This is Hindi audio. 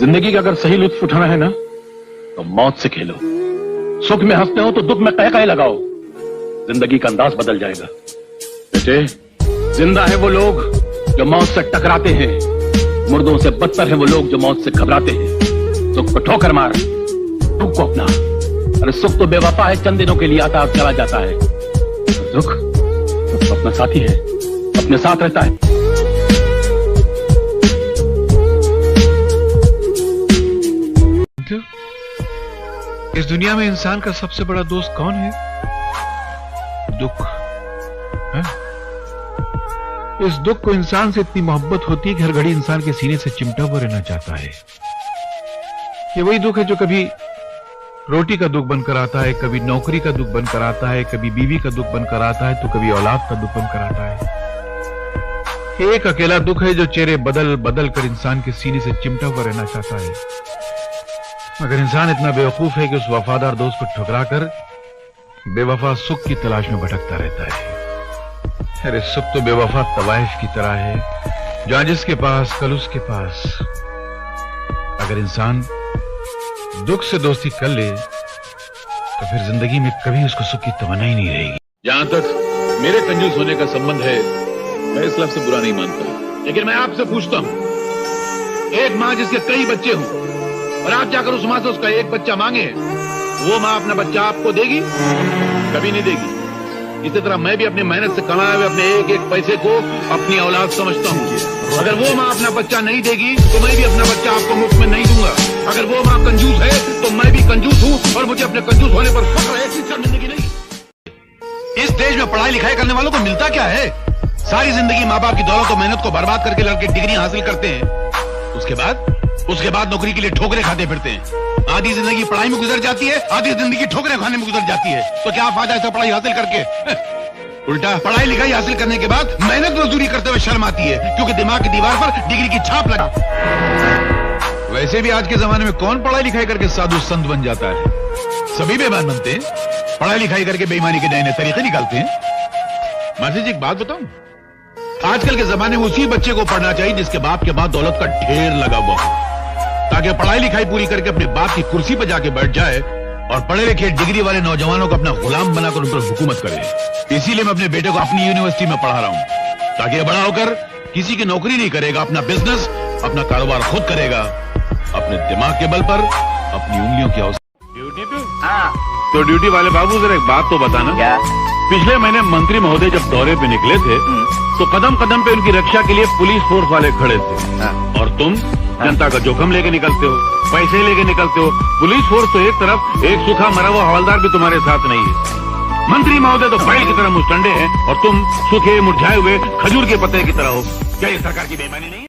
जिंदगी का अगर सही लुत्फ उठाना है ना तो मौत से खेलो। सुख में हंसते हो तो दुख में कह लगाओ, जिंदगी का अंदाज बदल जाएगा। बेटे, जिंदा है वो लोग जो मौत से टकराते हैं, मुर्दों से बदतर है वो लोग जो मौत से घबराते हैं। सुख को ठोकर मार, दुख को अपना। अरे सुख तो बेवफा है, चंद दिनों के लिए आता और चला जाता है। दुख तो अपना साथी है, अपने साथ रहता है। इस दुनिया में इंसान का सबसे बड़ा दोस्त कौन है? दुख है? इस दुख को इंसान से इतनी मोहब्बत होती है कि हर घड़ी इंसान के सीने से चिमटा हुआ रहना चाहता है। ये वही दुख है जो कभी रोटी का दुख बनकर आता है, कभी नौकरी का दुख बनकर आता है, कभी बीवी का दुख बनकर आता है, तो कभी औलाद का दुख बनकर आता है। एक अकेला दुख है जो चेहरे बदल बदल कर इंसान के सीने से चिमटा हुआ रहना चाहता है, मगर इंसान इतना बेवकूफ है कि उस वफादार दोस्त को ठुकरा कर बेवफा सुख की तलाश में भटकता रहता है। अरे सुख तो बेवफा तवाइफ की तरह है, जहां जिसके पास कल उसके पास। अगर इंसान दुख से दोस्ती कर ले तो फिर जिंदगी में कभी उसको सुख की तमन्ना ही नहीं रहेगी। जहां तक मेरे कंजूस होने का संबंध है, मैं इस लफ्ज़ से बुरा नहीं मानता, लेकिन मैं आपसे पूछता हूं, एक मां जिसके कई बच्चे हों और आप जाकर उस मां से उसका एक बच्चा मांगे, वो मां अपना बच्चा आपको देगी? कभी नहीं देगी। इसी तरह मैं भी अपनी मेहनत से कमाए हुए अपने एक एक पैसे को अपनी औलाद समझता हूँ। अगर वो मां अपना बच्चा नहीं देगी तो मैं भी अपना बच्चा आपको मुफ्त में नहीं दूंगा। अगर वो मां कंजूस है तो मैं भी कंजूस हूँ और मुझे अपने कंजूस होने पर फख्र है, शर्मिंदगी नहीं। इस देश में पढ़ाई लिखाई करने वालों को मिलता क्या है? सारी जिंदगी माँ बाप की दौलत और मेहनत को बर्बाद करके लड़के डिग्री हासिल करते हैं, उसके बाद नौकरी के लिए ठोकरें खाते फिरते हैं। आधी जिंदगी पढ़ाई में गुजर जाती है, आधी जिंदगी ठोकरें खाने में गुजर जाती है। तो क्या फायदा ऐसा पढ़ाई हासिल करके? उल्टा पढ़ाई लिखाई हासिल करने के बाद मेहनत मजदूरी करते हुए शर्म आती है, क्योंकि दिमाग की दीवार पर डिग्री की छाप लगा। वैसे भी आज के जमाने में कौन पढ़ाई लिखाई करके साधु संत बन जाता है? सभी बेईमान बनते हैं, पढ़ाई लिखाई करके बेईमानी के नए नए तरीके निकालते हैं। मासी जी एक बात बताऊं, आजकल के जमाने में उसी बच्चे को पढ़ना चाहिए जिसके बाप के बाद दौलत का ढेर लगा हुआ हो, ताकि पढ़ाई लिखाई पूरी करके अपने बाप की कुर्सी पर जाके बैठ जाए और पढ़े लिखे डिग्री वाले नौजवानों को अपना गुलाम बनाकर उन पर हुकूमत करे। इसीलिए मैं अपने बेटे को अपनी यूनिवर्सिटी में पढ़ा रहा हूं, ताकि ये बड़ा होकर किसी की नौकरी नहीं करेगा, अपना बिजनेस, अपना कारोबार खुद करेगा, अपने दिमाग के बल पर, अपनी उंगलियों की ड्यूटी पे? तो ड्यूटी वाले बाबू जरा एक बात तो बताना। क्या? पिछले महीने मंत्री महोदय जब दौरे पे निकले थे तो कदम कदम पे उनकी रक्षा के लिए पुलिस फोर्स वाले खड़े थे, और तुम जनता का जोखम लेके निकलते हो, पैसे लेके निकलते हो। पुलिस फोर्स तो एक तरफ, एक सूखा मरा हुआ हवलदार भी तुम्हारे साथ नहीं है। मंत्री महोदय तो बैल की तरह मुस्टंडे हैं और तुम सूखे मुरझाए हुए खजूर के पत्ते की तरह हो। क्या ये सरकार की बेईमानी नहीं?